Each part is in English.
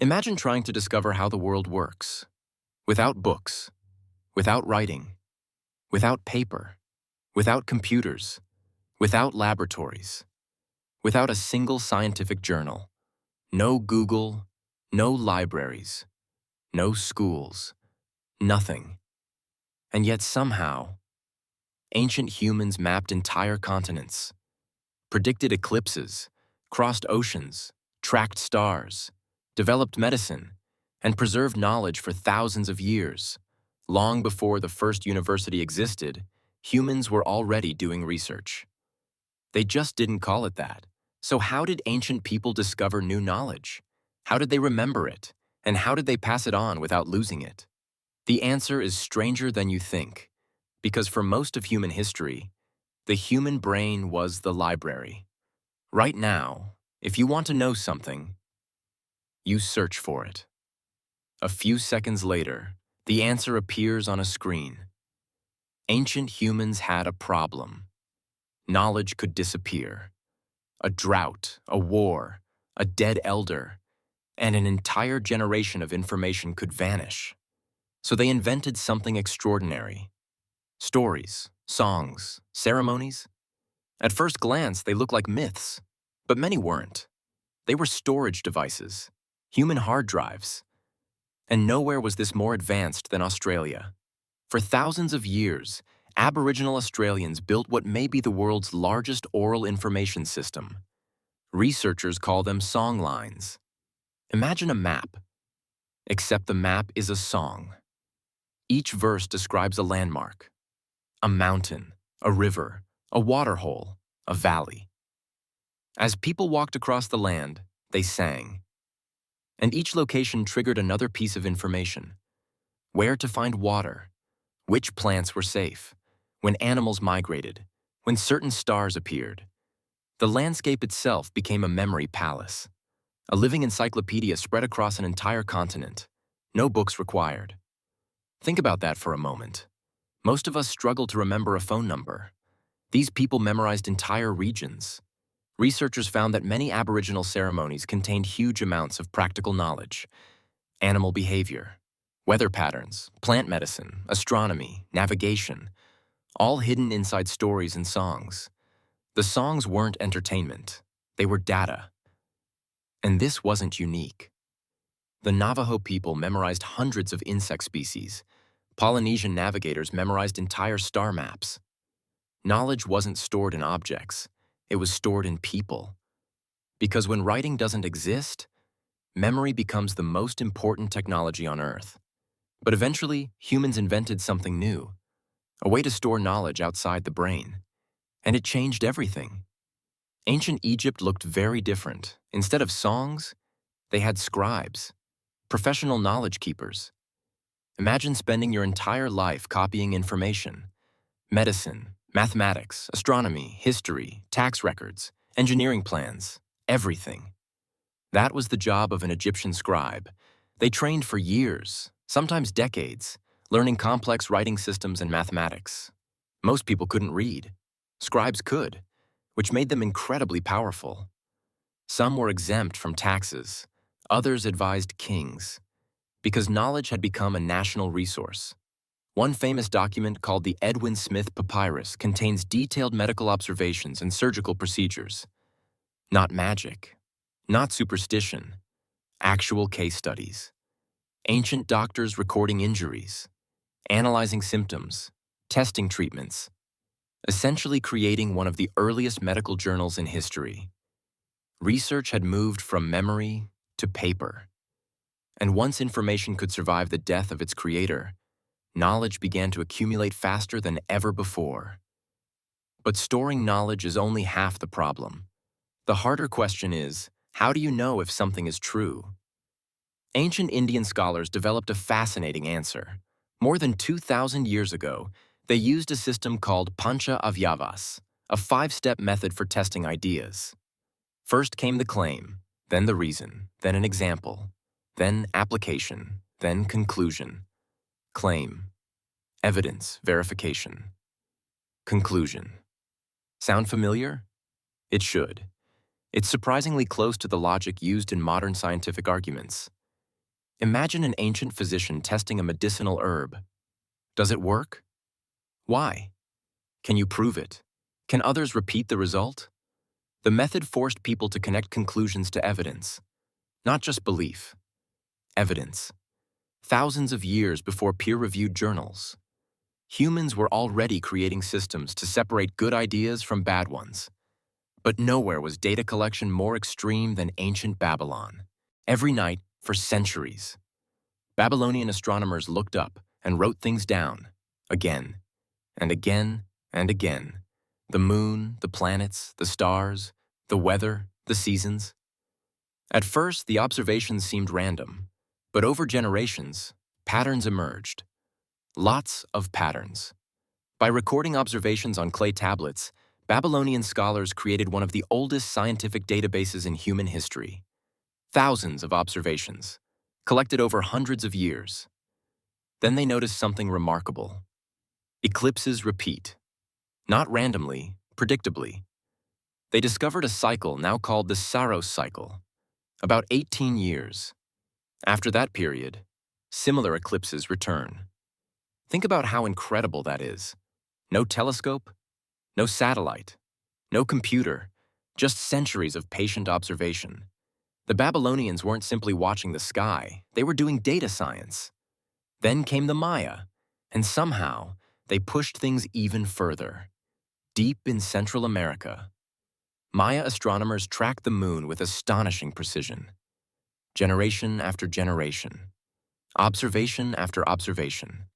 Imagine trying to discover how the world works, without books, without writing, without paper, without computers, without laboratories, without a single scientific journal, no Google, no libraries, no schools, nothing. And yet somehow, ancient humans mapped entire continents, predicted eclipses, crossed oceans, tracked stars, developed medicine, and preserved knowledge for thousands of years. Long before the first university existed, humans were already doing research. They just didn't call it that. So how did ancient people discover new knowledge? How did they remember it? And how did they pass it on without losing it? The answer is stranger than you think, because for most of human history, the human brain was the library. Right now, if you want to know something, you search for it. A few seconds later, the answer appears on a screen. Ancient humans had a problem. Knowledge could disappear. A drought, a war, a dead elder, and an entire generation of information could vanish. So they invented something extraordinary. Stories, songs, ceremonies. At first glance, they look like myths, but many weren't. They were storage devices, human hard drives. And nowhere was this more advanced than Australia. For thousands of years, Aboriginal Australians built what may be the world's largest oral information system. Researchers call them songlines. Imagine a map, except the map is a song. Each verse describes a landmark, a mountain, a river, a waterhole, a valley. As people walked across the land, they sang. And each location triggered another piece of information. Where to find water, which plants were safe, when animals migrated, when certain stars appeared. The landscape itself became a memory palace, a living encyclopedia spread across an entire continent, no books required. Think about that for a moment. Most of us struggle to remember a phone number. These people memorized entire regions. Researchers found that many Aboriginal ceremonies contained huge amounts of practical knowledge: animal behavior, weather patterns, plant medicine, astronomy, navigation, all hidden inside stories and songs. The songs weren't entertainment, they were data. And this wasn't unique. The Navajo people memorized hundreds of insect species. Polynesian navigators memorized entire star maps. Knowledge wasn't stored in objects, it was stored in people. Because when writing doesn't exist, memory becomes the most important technology on Earth. But eventually, humans invented something new, a way to store knowledge outside the brain. And it changed everything. Ancient Egypt looked very different. Instead of songs, they had scribes, professional knowledge keepers. Imagine spending your entire life copying information: medicine, mathematics, astronomy, history, tax records, engineering plans, everything. That was the job of an Egyptian scribe. They trained for years, sometimes decades, learning complex writing systems and mathematics. Most people couldn't read. Scribes could, which made them incredibly powerful. Some were exempt from taxes, others advised kings, because knowledge had become a national resource. One famous document called the Edwin Smith Papyrus contains detailed medical observations and surgical procedures. Not magic, not superstition, actual case studies. Ancient doctors recording injuries, analyzing symptoms, testing treatments, essentially creating one of the earliest medical journals in history. Research had moved from memory to paper. And once information could survive the death of its creator, knowledge began to accumulate faster than ever before. But storing knowledge is only half the problem. The harder question is, how do you know if something is true? Ancient Indian scholars developed a fascinating answer. More than 2,000 years ago, they used a system called Pancha Avyavas, a 5-step method for testing ideas. First came the claim, then the reason, then an example, then application, then conclusion. Claim, evidence, verification. Conclusion. Sound familiar? It should. It's surprisingly close to the logic used in modern scientific arguments. Imagine an ancient physician testing a medicinal herb. Does it work? Why? Can you prove it? Can others repeat the result? The method forced people to connect conclusions to evidence, not just belief. Evidence. Thousands of years before peer-reviewed journals, humans were already creating systems to separate good ideas from bad ones. But nowhere was data collection more extreme than ancient Babylon. Every night, for centuries, Babylonian astronomers looked up and wrote things down, again, and again, and again. The moon, the planets, the stars, the weather, the seasons. At first, the observations seemed random, but over generations, patterns emerged. Lots of patterns. By recording observations on clay tablets, Babylonian scholars created one of the oldest scientific databases in human history. Thousands of observations, collected over hundreds of years. Then they noticed something remarkable. Eclipses repeat. Not randomly, predictably. They discovered a cycle now called the Saros cycle, about 18 years. After that period, similar eclipses return. Think about how incredible that is. No telescope, no satellite, no computer, just centuries of patient observation. The Babylonians weren't simply watching the sky, they were doing data science. Then came the Maya, and somehow they pushed things even further. Deep in Central America, Maya astronomers tracked the moon with astonishing precision. Generation after generation, observation after observation.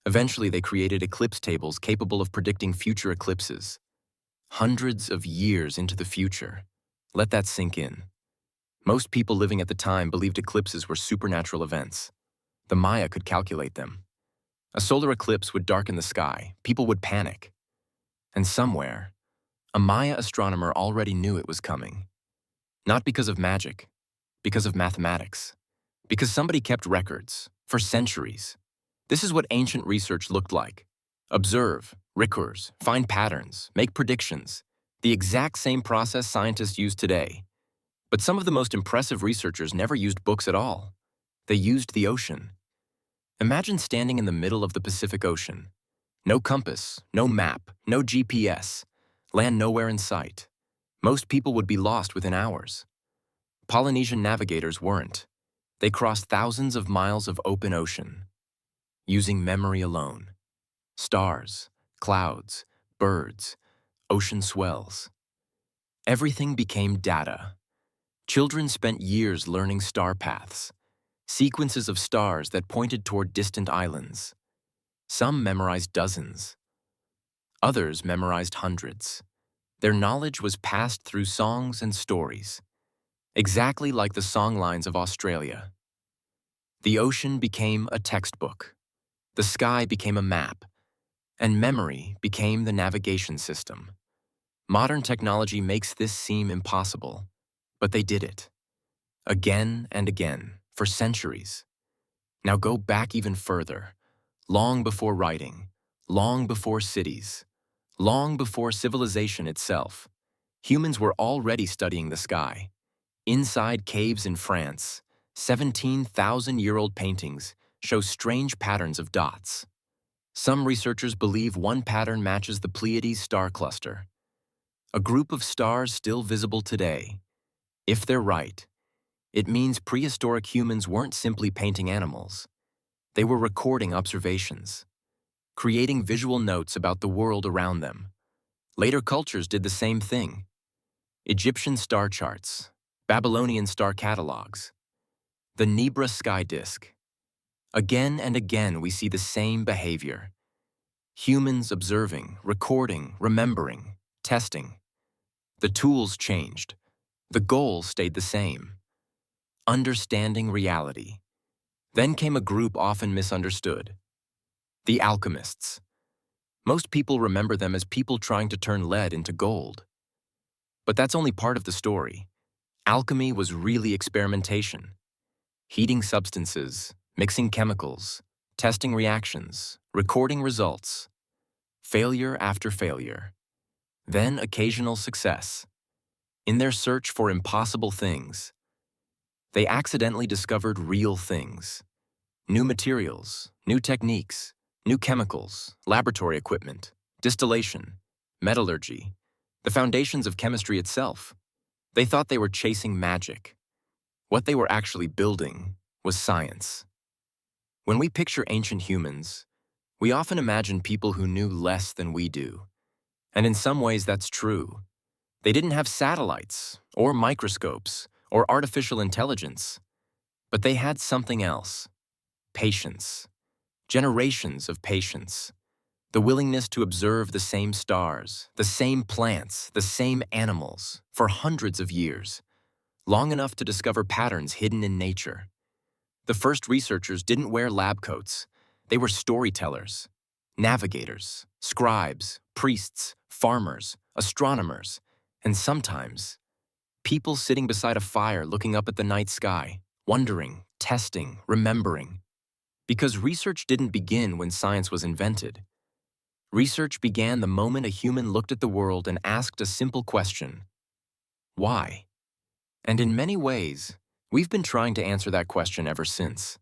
Eventually, they created eclipse tables capable of predicting future eclipses. Hundreds of years into the future. Let that sink in. Most people living at the time believed eclipses were supernatural events. The Maya could calculate them. A solar eclipse would darken the sky. People would panic. And somewhere, a Maya astronomer already knew it was coming. Not because of magic, because of mathematics. Because somebody kept records, for centuries. This is what ancient research looked like. Observe, record, find patterns, make predictions. The exact same process scientists use today. But some of the most impressive researchers never used books at all. They used the ocean. Imagine standing in the middle of the Pacific Ocean. No compass, no map, no GPS. Land nowhere in sight. Most people would be lost within hours. Polynesian navigators weren't. They crossed thousands of miles of open ocean, using memory alone. Stars, clouds, birds, ocean swells. Everything became data. Children spent years learning star paths, sequences of stars that pointed toward distant islands. Some memorized dozens. Others memorized hundreds. Their knowledge was passed through songs and stories, exactly like the Songlines of Australia. The ocean became a textbook. The sky became a map, and memory became the navigation system. Modern technology makes this seem impossible, but they did it. Again and again, for centuries. Now go back even further, long before writing, long before cities, long before civilization itself. Humans were already studying the sky. Inside caves in France, 17,000-year-old paintings show strange patterns of dots. Some researchers believe one pattern matches the Pleiades star cluster, a group of stars still visible today. If they're right, it means prehistoric humans weren't simply painting animals. They were recording observations, creating visual notes about the world around them. Later cultures did the same thing. Egyptian star charts, Babylonian star catalogs, the Nebra sky disk. Again and again we see the same behavior. Humans observing, recording, remembering, testing. The tools changed. The goal stayed the same. Understanding reality. Then came a group often misunderstood. The alchemists. Most people remember them as people trying to turn lead into gold. But that's only part of the story. Alchemy was really experimentation. Heating substances, mixing chemicals, testing reactions, recording results. Failure after failure. Then occasional success. In their search for impossible things, They accidentally discovered real things. New materials, new techniques, new chemicals, laboratory equipment, distillation, metallurgy, the foundations of chemistry itself. They thought they were chasing magic. What they were actually building was science. When we picture ancient humans, we often imagine people who knew less than we do. And in some ways that's true. They didn't have satellites, or microscopes, or artificial intelligence. But they had something else. Patience. Generations of patience. The willingness to observe the same stars, the same plants, the same animals, for hundreds of years, long enough to discover patterns hidden in nature. The first researchers didn't wear lab coats. They were storytellers, navigators, scribes, priests, farmers, astronomers, and sometimes people sitting beside a fire looking up at the night sky, wondering, testing, remembering. Because research didn't begin when science was invented. Research began the moment a human looked at the world and asked a simple question: why? And in many ways, we've been trying to answer that question ever since.